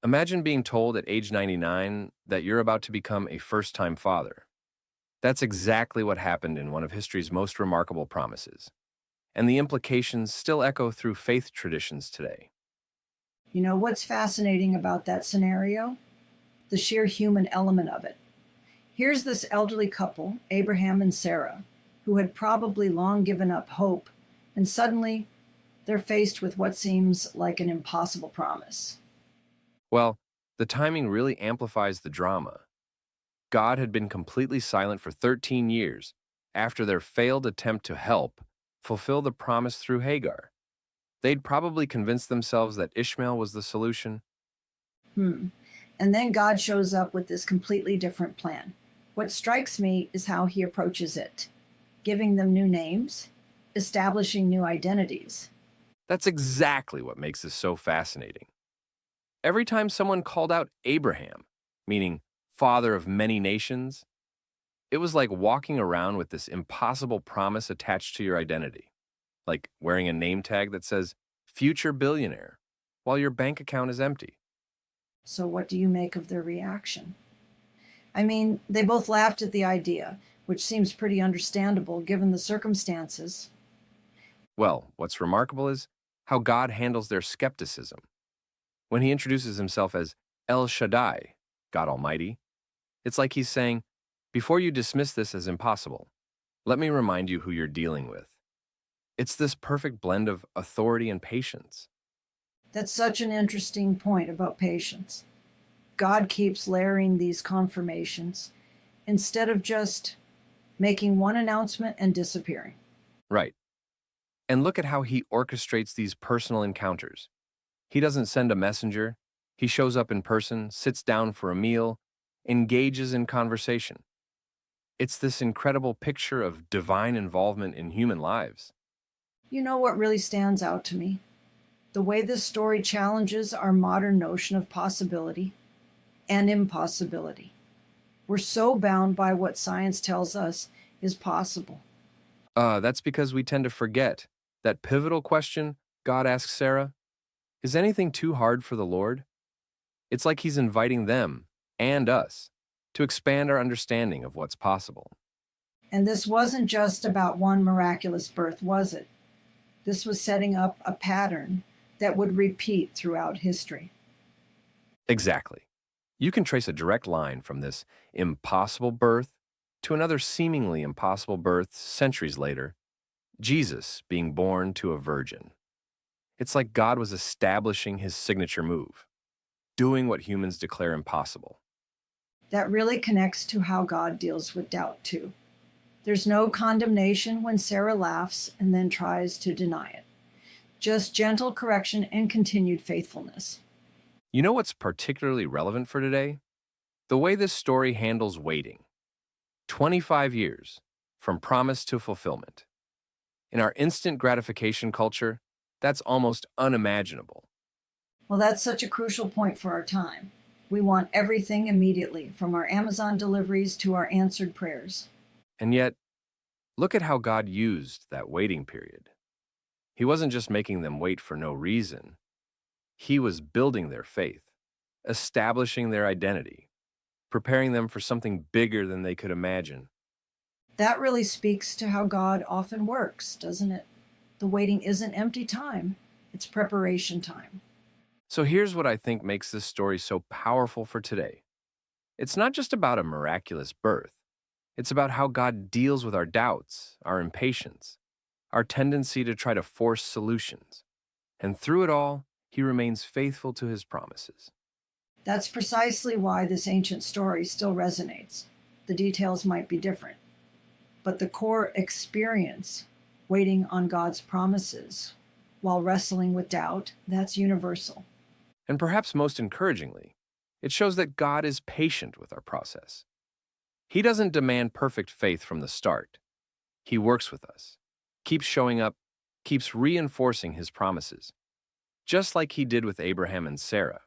Imagine being told at age 99 that you're about to become a first-time father. That's exactly what happened in one of history's most remarkable promises, and the implications still echo through faith traditions today. You know what's fascinating about that scenario? The sheer human element of it. Here's this elderly couple, Abraham and Sarah, who had probably long given up hope, and suddenly they're faced with what seems like an impossible promise. Well, the timing really amplifies the drama. God had been completely silent for 13 years after their failed attempt to help fulfill the promise through Hagar. They'd probably convinced themselves that Ishmael was the solution. Hmm. And then God shows up with this completely different plan. What strikes me is how he approaches it, giving them new names, establishing new identities. That's exactly what makes this so fascinating. Every time someone called out Abraham, meaning father of many nations, it was like walking around with this impossible promise attached to your identity, like wearing a name tag that says future billionaire while your bank account is empty. So, what do you make of their reaction? I mean, they both laughed at the idea, which seems pretty understandable given the circumstances. Well, what's remarkable is how God handles their skepticism. When he introduces himself as El Shaddai, God Almighty, it's like he's saying, before you dismiss this as impossible, let me remind you who you're dealing with. It's this perfect blend of authority and patience. That's such an interesting point about patience. God keeps layering these confirmations instead of just making one announcement and disappearing. Right. And look at how he orchestrates these personal encounters. He doesn't send a messenger. He shows up in person, sits down for a meal, engages in conversation. It's this incredible picture of divine involvement in human lives. You know what really stands out to me? The way this story challenges our modern notion of possibility and impossibility. We're so bound by what science tells us is possible. That's because we tend to forget that pivotal question God asks Sarah, is anything too hard for the Lord? It's like he's inviting them and us to expand our understanding of what's possible. And this wasn't just about one miraculous birth, was it? This was setting up a pattern that would repeat throughout history. Exactly. You can trace a direct line from this impossible birth to another seemingly impossible birth centuries later, Jesus being born to a virgin. It's like God was establishing his signature move, doing what humans declare impossible. That really connects to how God deals with doubt, too. There's no condemnation when Sarah laughs and then tries to deny it, just gentle correction and continued faithfulness. You know what's particularly relevant for today? The way this story handles waiting. 25 years from promise to fulfillment. In our instant gratification culture, that's almost unimaginable. Well, that's such a crucial point for our time. We want everything immediately, from our Amazon deliveries to our answered prayers. And yet, look at how God used that waiting period. He wasn't just making them wait for no reason, he was building their faith, establishing their identity, preparing them for something bigger than they could imagine. That really speaks to how God often works, doesn't it? The waiting isn't empty time, it's preparation time. So here's what I think makes this story so powerful for today. It's not just about a miraculous birth. It's about how God deals with our doubts, our impatience, our tendency to try to force solutions. And through it all, he remains faithful to his promises. That's precisely why this ancient story still resonates. The details might be different, but the core experience, waiting on God's promises while wrestling with doubt, that's universal. And perhaps most encouragingly, it shows that God is patient with our process. He doesn't demand perfect faith from the start. He works with us, keeps showing up, keeps reinforcing his promises, just like he did with Abraham and Sarah.